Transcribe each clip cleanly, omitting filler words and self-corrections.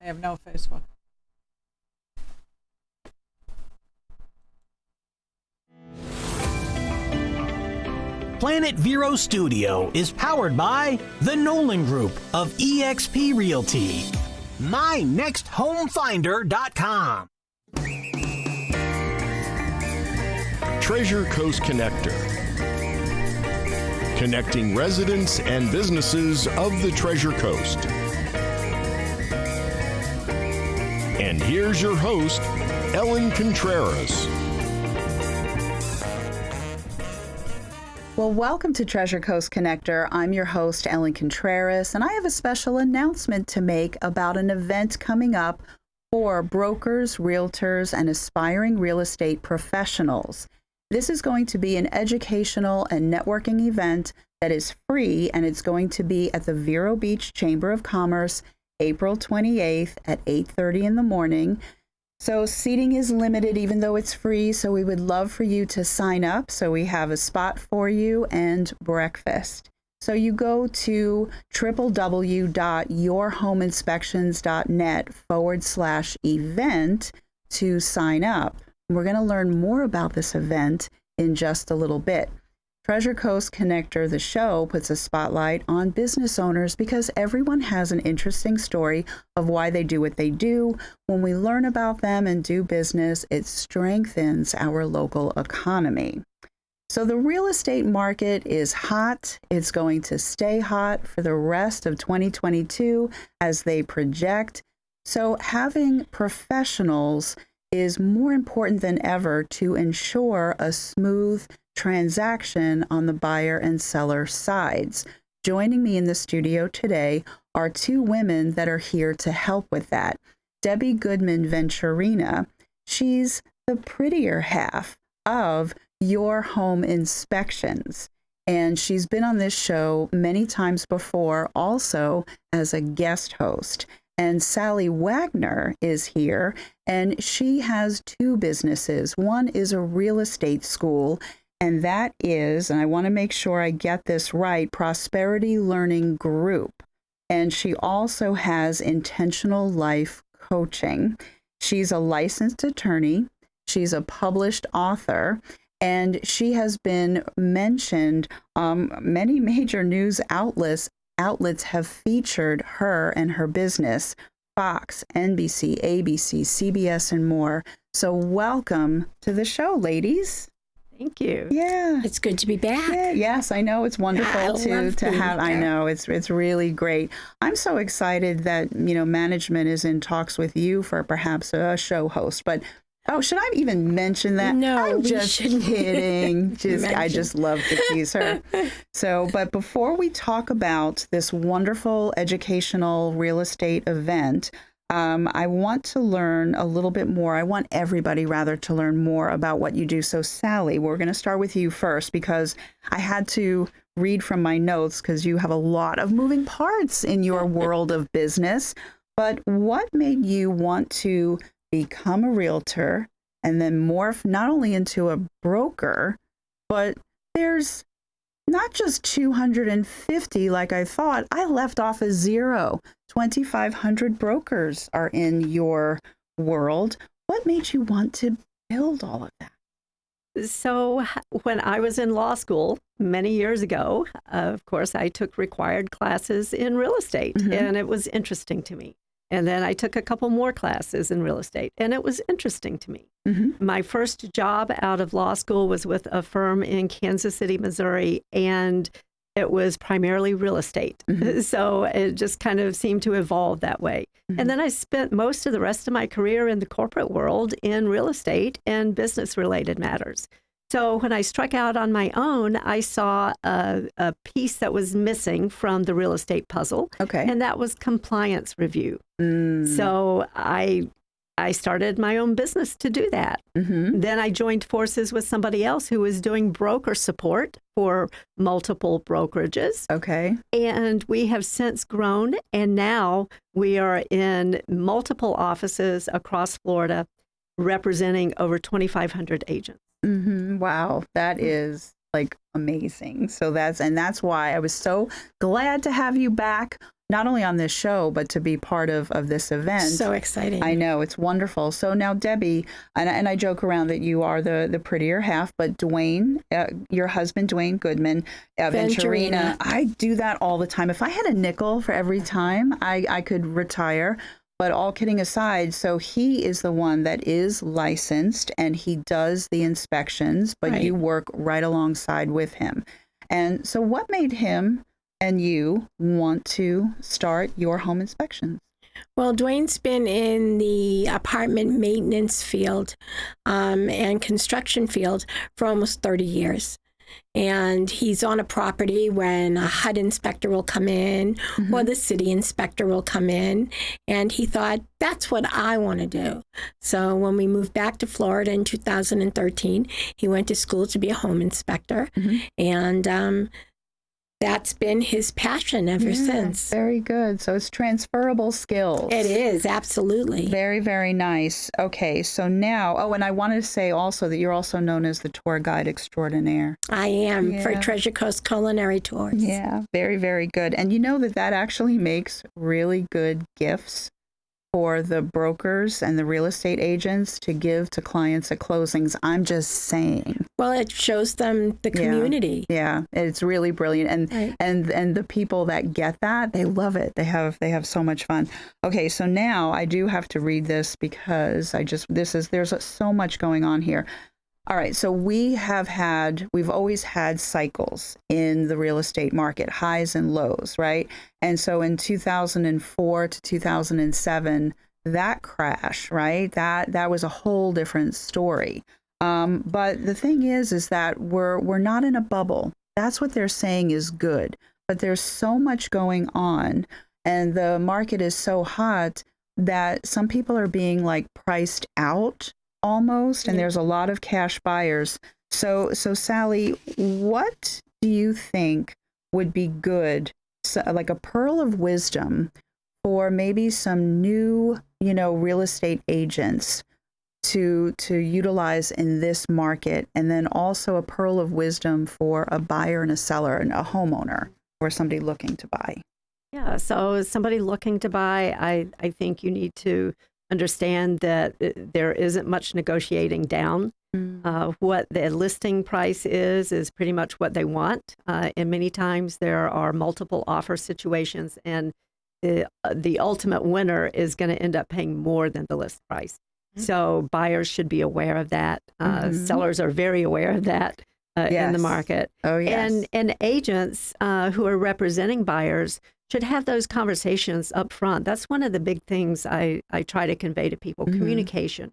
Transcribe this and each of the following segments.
I have no Facebook. Planet Vero Studio is powered by the Nolan Group of eXp Realty. MyNextHomeFinder.com. Treasure Coast Connector. Connecting residents and businesses of the Treasure Coast. And here's your host, Ellen Contreras. Well, welcome to Treasure Coast Connector. I'm your host, Ellen Contreras, and I have a special announcement to make about an event coming up for brokers, realtors, and aspiring real estate professionals. This is going to be an educational and networking event that is free, and it's going to be at the Vero Beach Chamber of Commerce, April 28th at 8:30 in the morning. So seating is limited even though it's free, so we would love for you to sign up so we have a spot for you and breakfast. So you go to www.yourhomeinspections.net/event to sign up. We're going to learn more about this event in just a little bit. Treasure Coast Connector, the show, puts a spotlight on business owners because everyone has an interesting story of why they do what they do. When we learn about them and do business, it strengthens our local economy. So the real estate market is hot. It's going to stay hot for the rest of 2022 as they project. So having professionals is more important than ever to ensure a smooth transaction on the buyer and seller sides. Joining me in the studio today are two women that are here to help with that. Debbi Goodman Venturina, she's the prettier half of Your Home Inspections, and she's been on this show many times before, also as a guest host. And Sallie Wagner is here, and she has two businesses. One is a real estate school, and that is, and I want to make sure I get this right, Prosperity Learning Group. And she also has Intentional Life Coaching. She's a licensed attorney. She's a published author, and she has been mentioned. Many major news outlets have featured her and her business, Fox, NBC, ABC, CBS, and more. So welcome to the show, ladies. Thank you. Yeah. It's good to be back. Yeah, yes, I know. It's wonderful to have. I know it's really great. I'm so excited that, management is in talks with you for perhaps a show host. But should I even mention that? No, I'm just kidding. I just love to tease her. But before we talk about this wonderful educational real estate event, I want to learn a little bit more. I want everybody, rather, to learn more about what you do. So, Sallie, we're going to start with you first because I had to read from my notes because you have a lot of moving parts in your world of business. But what made you want to become a realtor and then morph not only into a broker, but there's not just 250 like I thought. I left off a zero. 2,500 brokers are in your world. What made you want to build all of that? So when I was in law school many years ago, of course, I took required classes in real estate, and it was interesting to me. And then I took a couple more classes in real estate, and it was interesting to me. My first job out of law school was with a firm in Kansas City, Missouri, and it was primarily real estate. So it just kind of seemed to evolve that way. And then I spent most of the rest of my career in the corporate world in real estate and business-related matters. So when I struck out on my own, I saw a piece that was missing from the real estate puzzle, and that was compliance review. So I started my own business to do that. Then I joined forces with somebody else who was doing broker support for multiple brokerages. And we have since grown, and now we are in multiple offices across Florida, representing over 2,500 agents. Wow, that is like amazing. So that's why I was so glad to have you back not only on this show, but to be part of this event. So exciting. I know, it's wonderful. So now, Debbi, and I joke around that you are the prettier half, but Dwayne, your husband, Dwayne Goodman, Venturina, I do that all the time. If I had a nickel for every time, I could retire. But all kidding aside, so he is the one that is licensed and he does the inspections, but you work right alongside with him. And so what made him and you want to start your home inspections? Well, Dwayne's been in the apartment maintenance field and construction field for almost 30 years. And he's on a property when a HUD inspector will come in or the city inspector will come in. And he thought, that's what I want to do. So when we moved back to Florida in 2013, he went to school to be a home inspector. And that's been his passion ever since. Very good. So it's transferable skills. It is, absolutely. Very, very nice. Okay, so now, and I wanted to say also that you're also known as the tour guide extraordinaire. I am, for Treasure Coast Culinary Tours. Yeah, very, very good. And you know that actually makes really good gifts for the brokers and the real estate agents to give to clients at closings. I'm just saying. Well, it shows them the community. Yeah, it's really brilliant. And the people that get that, they love it. They have so much fun. Okay, so now I do have to read this because there's so much going on here. All right, so we've always had cycles in the real estate market, highs and lows, right? And so in 2004 to 2007, that crash, right? That was a whole different story. But the thing is that we're not in a bubble. That's what they're saying is good. But there's so much going on, and the market is so hot that some people are being like priced out almost, and there's a lot of cash buyers. So Sallie, what do you think would be good, like a pearl of wisdom for maybe some new, real estate agents to utilize in this market, and then also a pearl of wisdom for a buyer and a seller and a homeowner or somebody looking to buy? Yeah, so somebody looking to buy, I think you need to understand that there isn't much negotiating down. What the listing price is pretty much what they want. And many times there are multiple offer situations, and the ultimate winner is going to end up paying more than the list price. So buyers should be aware of that. Sellers are very aware of that in the market. Oh, yes. And agents who are representing buyers should have those conversations up front. That's one of the big things I try to convey to people, communication.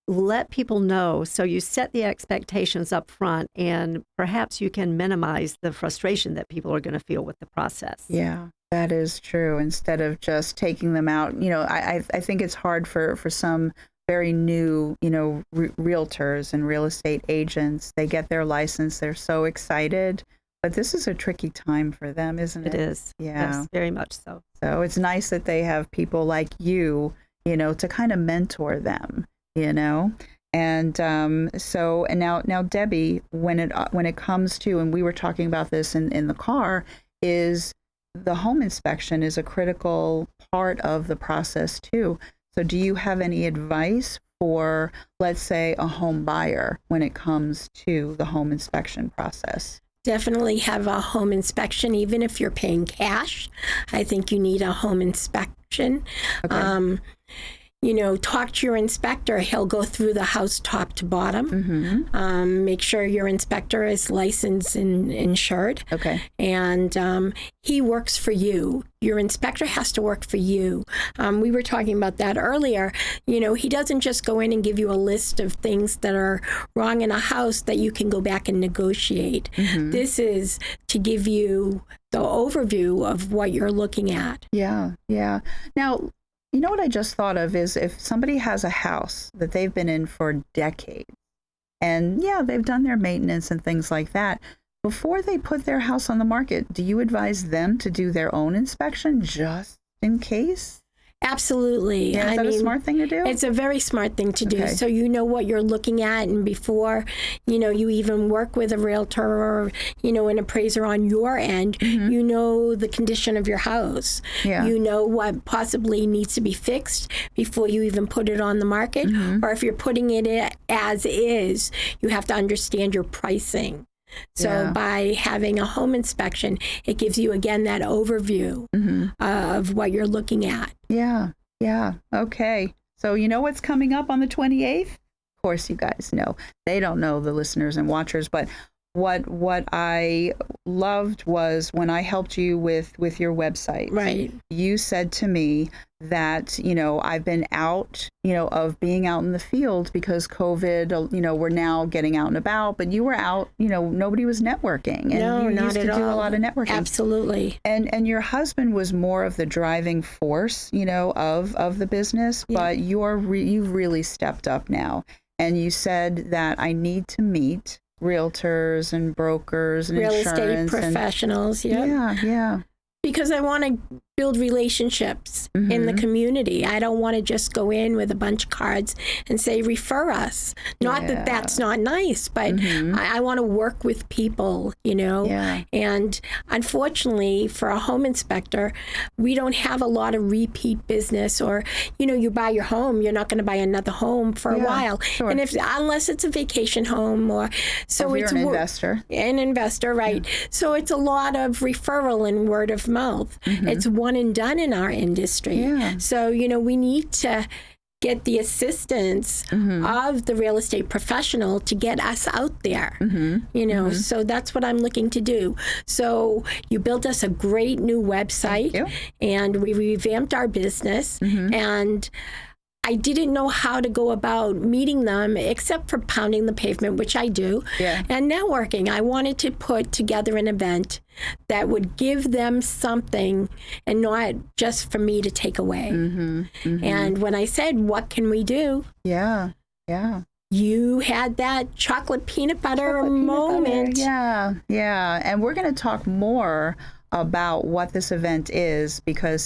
Let people know, so you set the expectations up front, and perhaps you can minimize the frustration that people are going to feel with the process. Yeah, that is true. Instead of just taking them out, I think it's hard for some very new, realtors and real estate agents. They get their license, they're so excited. But this is a tricky time for them, isn't it? It is. Yeah. Yes, very much so. So it's nice that they have people like you, to kind of mentor them, And now Debbi, when it comes to, and we were talking about this in the car, is the home inspection is a critical part of the process too. So do you have any advice for, let's say, a home buyer when it comes to the home inspection process? Definitely have a home inspection, even if you're paying cash. I think you need a home inspection. Okay. Talk to your inspector. He'll go through the house top to bottom. Make sure your inspector is licensed and insured. Okay. And he works for you. Your inspector has to work for you. We were talking about that earlier. He doesn't just go in and give you a list of things that are wrong in a house that you can go back and negotiate. This is to give you the overview of what you're looking at. Yeah. Now, you know what I just thought of is if somebody has a house that they've been in for decades, and they've done their maintenance and things like that, before they put their house on the market, do you advise them to do their own inspection just in case? Absolutely. Yeah, is that a smart thing to do? It's a very smart thing to do. Okay. So you know what you're looking at, and before, you even work with a realtor or, an appraiser on your end, you know the condition of your house. Yeah. You know what possibly needs to be fixed before you even put it on the market. Or if you're putting it as is, you have to understand your pricing. So by having a home inspection, it gives you, again, that overview of what you're looking at. Yeah. Okay. So you know what's coming up on the 28th? Of course, you guys know. They don't know, the listeners and watchers, but what I loved was when I helped you with your website. Right. You said to me that, I've been out, of being out in the field because COVID, we're now getting out and about, but you were out, nobody was networking. And no, you not used at to all. do a lot of networking. Absolutely. And your husband was more of the driving force, of the business, but you've really stepped up now. And you said that I need to meet realtors and brokers and real insurance estate professionals. Yeah. Because I want to build relationships in the community. I don't want to just go in with a bunch of cards and say, refer us. Not that that's not nice, but I want to work with people, And unfortunately, for a home inspector, we don't have a lot of repeat business, or, you buy your home, you're not going to buy another home for a while. Sure. And unless it's a vacation home, or so or it's you're an investor. Right? Yeah. So it's a lot of referral and word of mouth. It's one and done in our industry. Yeah. So, we need to get the assistance of the real estate professional to get us out there, so that's what I'm looking to do. So you built us a great new website, and we revamped our business, and I didn't know how to go about meeting them except for pounding the pavement, which I do, and networking. I wanted to put together an event that would give them something and not just for me to take away. And when I said, what can we do? Yeah. You had that chocolate peanut butter moment. Yeah. And we're going to talk more about what this event is, because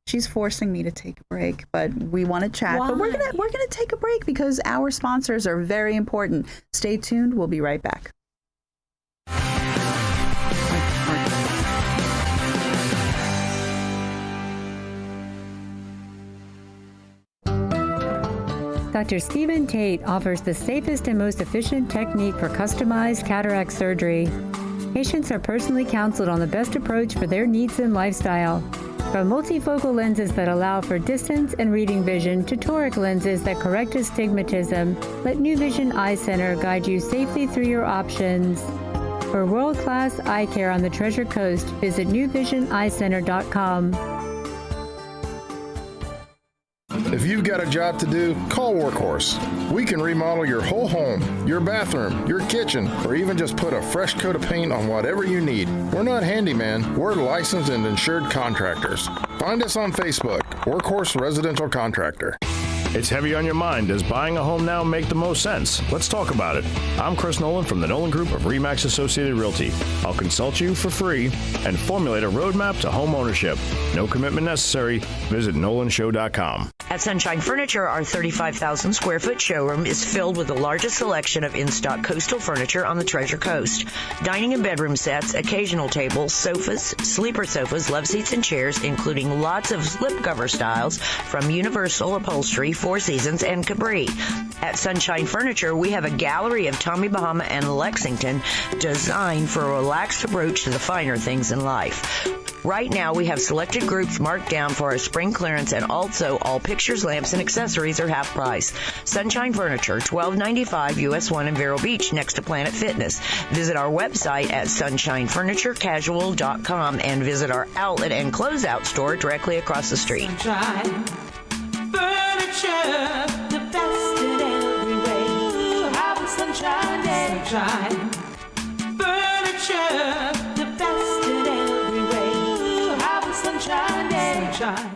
she's forcing me to take a break, but we want to chat. Why? But we're gonna take a break because our sponsors are very important. Stay tuned. We'll be right back. Dr. Stephen Tate offers the safest and most efficient technique for customized cataract surgery. Patients are personally counseled on the best approach for their needs and lifestyle. From multifocal lenses that allow for distance and reading vision to toric lenses that correct astigmatism, let New Vision Eye Center guide you safely through your options. For world-class eye care on the Treasure Coast, visit newvisioneyecenter.com. If you've got a job to do, call Workhorse. We can remodel your whole home, your bathroom, your kitchen, or even just put a fresh coat of paint on whatever you need. We're not handyman, we're licensed and insured contractors. Find us on Facebook, Workhorse Residential Contractor. It's heavy on your mind. Does buying a home now make the most sense? Let's talk about it. I'm Chris Nolan from the Nolan Group of RE/MAX Associated Realty. I'll consult you for free and formulate a roadmap to home ownership. No commitment necessary. Visit nolanshow.com. At Sunshine Furniture, our 35,000 square foot showroom is filled with the largest selection of in-stock coastal furniture on the Treasure Coast. Dining and bedroom sets, occasional tables, sofas, sleeper sofas, love seats, and chairs, including lots of slipcover styles from Universal Upholstery, Four Seasons, and Capri. At Sunshine Furniture, we have a gallery of Tommy Bahama and Lexington designed for a relaxed approach to the finer things in life. Right now, we have selected groups marked down for our spring clearance, and also all pictures, lamps, and accessories are half price. Sunshine Furniture, $12.95 US 1 in Vero Beach, next to Planet Fitness. Visit our website at sunshinefurniturecasual.com and visit our outlet and closeout store directly across the street. Sunshine Furniture, the best in every way. Have a sunshine day. Sunshine Furniture, the best in every way. Have a sunshine day. Sunshine.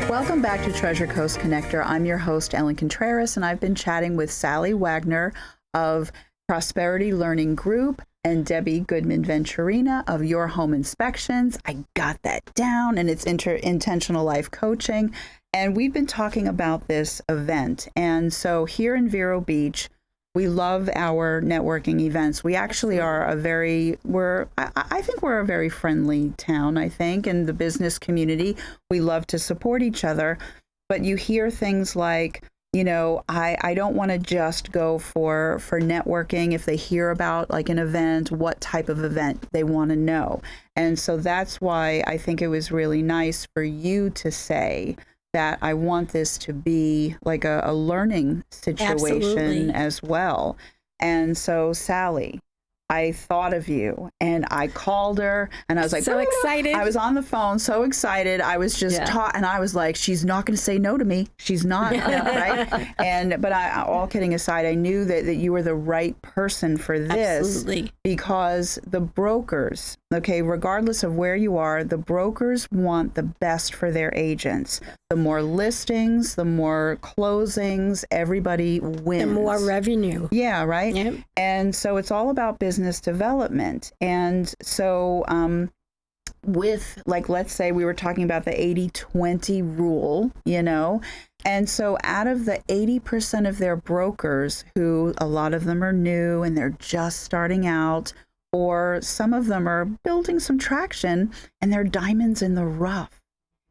Welcome back to Treasure Coast Connector. I'm your host, Ellen Contreras, and I've been chatting with Sallie Wagner of Prosperity Learning Group and Debbi Goodman Venturina of Your Home Inspections. I got that down, and it's intentional life coaching. And we've been talking about this event. And so here in Vero Beach, we love our networking events. We actually are I think we're a very friendly town, I think, in the business community. We love to support each other. But you hear things like, you know, I don't want to just go for networking. If they hear about like an event, what type of event they want to know. And so that's why I think it was really nice for you to say that I want this to be like a learning situation Absolutely. as well. And so, Sallie, I thought of you and I called her and I was like, So excited. I was on the phone, so excited. I was just taught, and I was like, she's not going to say no to me. She's not, right? But all kidding aside, I knew that you were the right person for this. Absolutely. Because the brokers, okay, regardless of where you are, the brokers want the best for their agents. The more listings, the more closings, everybody wins. The more revenue. Yeah, right? Yep. And so it's all about business development. And so with, like, let's say we were talking about the 80-20 rule, you know, and so out of the 80% of their brokers, who a lot of them are new and they're just starting out, or some of them are building some traction and they're diamonds in the rough.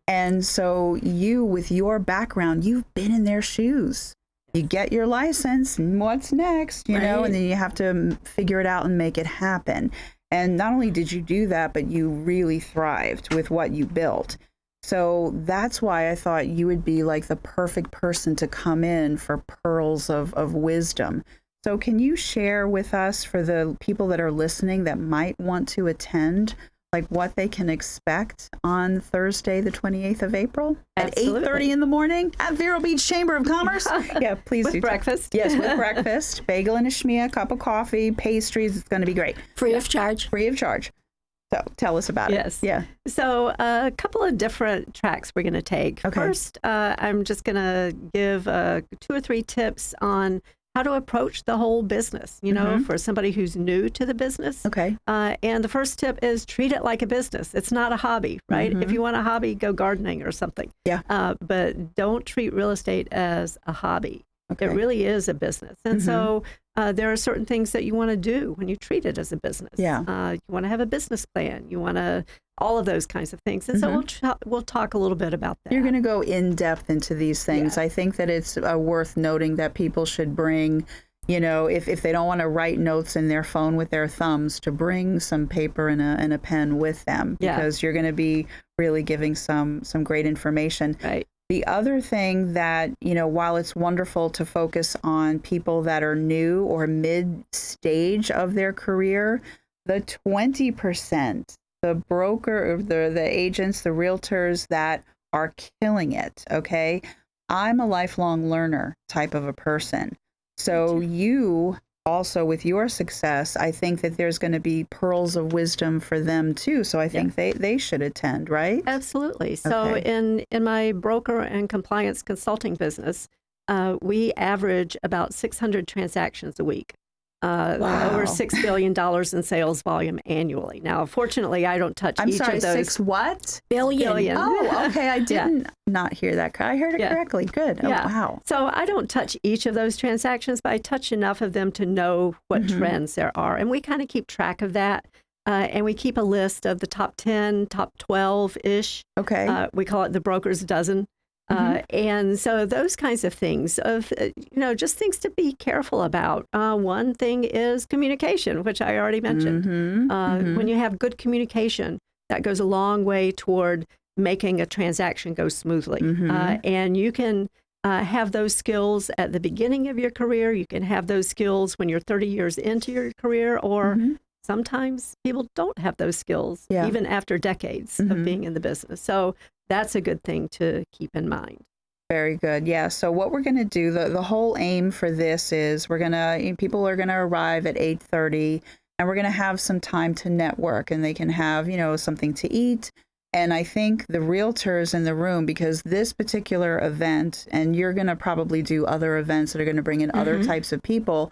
And so you, with your background, you've been in their shoes. You get your license, and what's next, you know, and then you have to figure it out and make it happen. And not only did you do that, but you really thrived with what you built. So that's why I thought you would be like the perfect person to come in for pearls of wisdom. So can you share with us, for the people that are listening that might want to attend, like what they can expect on Thursday, the 28th of April at 8:30 in the morning at Vero Beach Chamber of Commerce? Yeah, please with do. breakfast. Yes, with breakfast, bagel and a shmia, cup of coffee, pastries. It's going to be great. Free of charge. Free of charge. So tell us about it. Yes. Yeah. So a couple of different tracks we're going to take. Okay. First, I'm just going to give 2 or 3 tips on how to approach the whole business, you know, for somebody who's new to the business. Okay. And the first tip is treat it like a business. It's not a hobby, right? If you want a hobby, go gardening or something. Yeah. But don't treat real estate as a hobby. Okay. It really is a business. And so there are certain things that you want to do when you treat it as a business. Yeah. You want to have a business plan. You want to, all of those kinds of things. And so we'll talk a little bit about that. You're going to go in depth into these things. Yeah. I think that it's worth noting that people should bring, you know, if they don't want to write notes in their phone with their thumbs, to bring some paper and a pen with them, because you're going to be really giving some great information. Right. The other thing that, you know, while it's wonderful to focus on people that are new or mid-stage of their career, the 20%, the broker, the agents, the realtors that are killing it, okay? I'm a lifelong learner type of a person. So you also, with your success, I think that there's going to be pearls of wisdom for them too. So I think they should attend, right? Absolutely. So in my broker and compliance consulting business, we average about 600 transactions a week. Over $6 billion in sales volume annually. Now, fortunately, I don't touch each of those. 6 what? Billion. Oh, okay. I didn't not hear that. I heard it correctly. Good. Oh, wow. So I don't touch each of those transactions, but I touch enough of them to know what trends there are. And we kind of keep track of that. And we keep a list of the top 10, top 12-ish. Okay. We call it the broker's dozen. And so those kinds of things, just things to be careful about. One thing is communication, which I already mentioned. When you have good communication, that goes a long way toward making a transaction go smoothly. And you can have those skills at the beginning of your career. You can have those skills when you're 30 years into your career, or sometimes people don't have those skills even after decades of being in the business. So that's a good thing to keep in mind. Very good. Yeah. So what we're going to do, the whole aim for this is people are going to arrive at 8:30, and we're going to have some time to network, and they can have, something to eat. And I think the realtors in the room, because this particular event, and you're going to probably do other events that are going to bring in other types of people,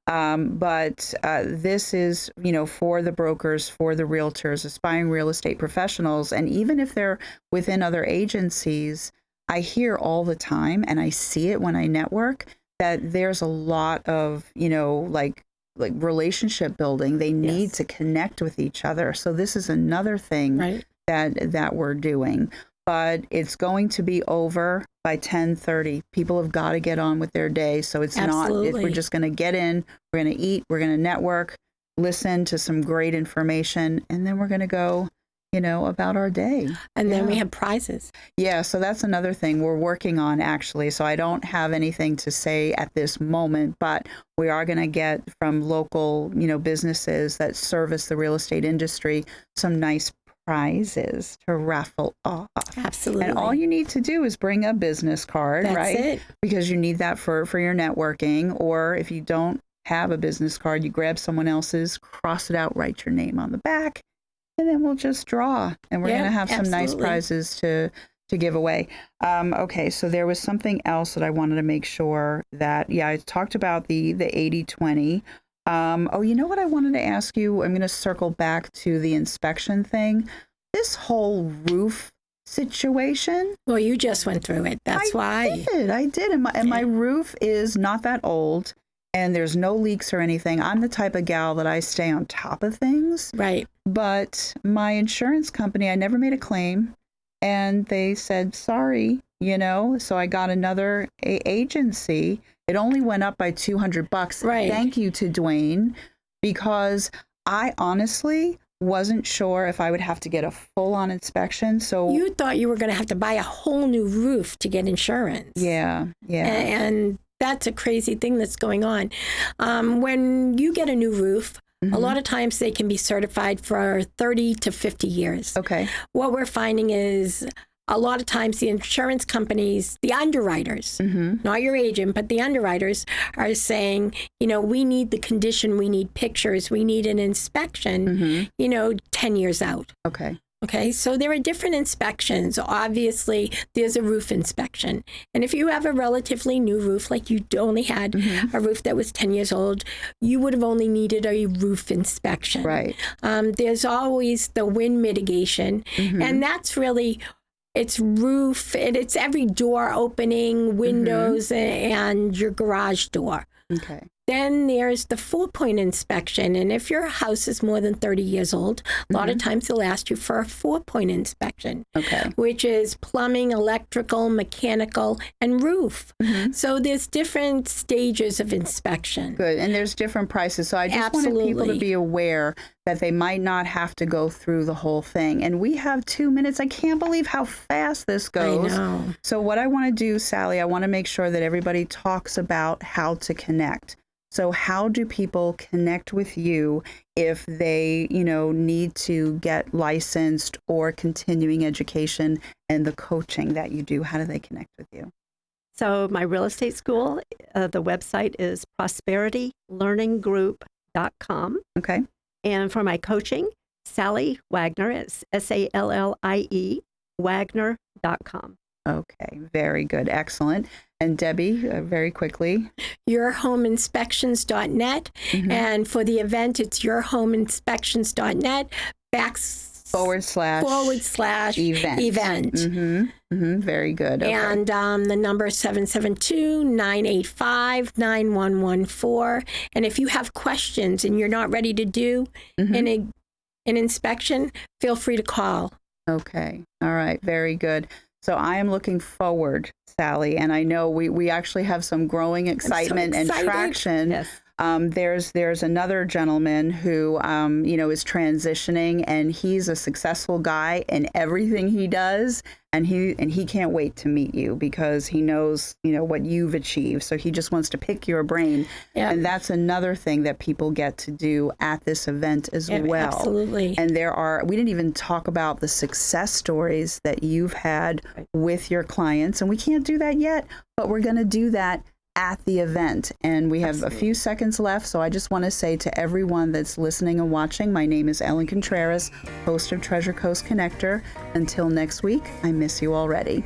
But this is, for the brokers, for the realtors, aspiring real estate professionals. And even if they're within other agencies, I hear all the time, and I see it when I network, that there's a lot of, like relationship building. They need to connect with each other. So this is another thing that we're doing. But it's going to be over by 10:30. People have got to get on with their day. So it's we're just going to get in, we're going to eat, we're going to network, listen to some great information, and then we're going to go, about our day. And then we have prizes. Yeah, so that's another thing we're working on, actually. So I don't have anything to say at this moment, but we are going to get from local, businesses that service the real estate industry some nice prizes to raffle off. Absolutely. And all you need to do is bring a business card, That's it. Because you need that for your networking. Or if you don't have a business card, you grab someone else's, cross it out, write your name on the back, and then we'll just draw. And we're going to have some nice prizes to give away. Okay, so there was something else that I wanted to make sure that, I talked about the 80-20. You know what I wanted to ask you? I'm going to circle back to the inspection thing. This whole roof situation. Well, you just went through it. That's why. I did. And my roof is not that old, and there's no leaks or anything. I'm the type of gal that I stay on top of things. Right. But my insurance company, I never made a claim, and they said, sorry, so I got another agency. It only went up by $200. Right. Thank you to Dwayne, because I honestly wasn't sure if I would have to get a full-on inspection. So you thought you were going to have to buy a whole new roof to get insurance. Yeah. And that's a crazy thing that's going on. When you get a new roof, a lot of times they can be certified for 30 to 50 years. Okay. What we're finding is a lot of times the insurance companies, the underwriters, not your agent, but the underwriters are saying, we need the condition, we need pictures, we need an inspection, 10 years out. Okay, so there are different inspections. Obviously, there's a roof inspection. And if you have a relatively new roof, like you only had a roof that was 10 years old, you would have only needed a roof inspection. Right. There's always the wind mitigation, and that's really... It's roof, and it's every door opening, windows, and your garage door. Okay. Then there's the 4-point inspection. And if your house is more than 30 years old, a lot of times they'll ask you for a 4-point inspection, which is plumbing, electrical, mechanical, and roof. So there's different stages of inspection. Good. And there's different prices. So I just wanted people to be aware that they might not have to go through the whole thing. And we have 2 minutes. I can't believe how fast this goes. I know. So what I want to do, Sallie, I want to make sure that everybody talks about how to connect. So how do people connect with you if they, need to get licensed or continuing education and the coaching that you do? How do they connect with you? So my real estate school, the website is prosperitylearninggroup.com. Okay. And for my coaching, Sallie Wagner, it's Sallie, Wagner.com. Okay, very good. Excellent. And Debbi, very quickly. yourhomeinspections.net. And for the event, it's yourhomeinspections.net /event. Very good. Okay. And the number is 772-985-9114. And if you have questions and you're not ready to do an inspection, feel free to call. Okay. All right. Very good. So I am looking forward, Sallie, and I know we actually have some growing excitement and traction. Yes. There's another gentleman who is transitioning, and he's a successful guy in everything he does, and he can't wait to meet you because he knows what you've achieved. So he just wants to pick your brain, and that's another thing that people get to do at this event as well. Absolutely. And we didn't even talk about the success stories that you've had with your clients, and we can't do that yet, but we're going to do that at the event. And we have a few seconds left, so I just want to say to everyone that's listening and watching, my name is Ellen Contreras, host of Treasure Coast Connector. Until next week, I miss you already.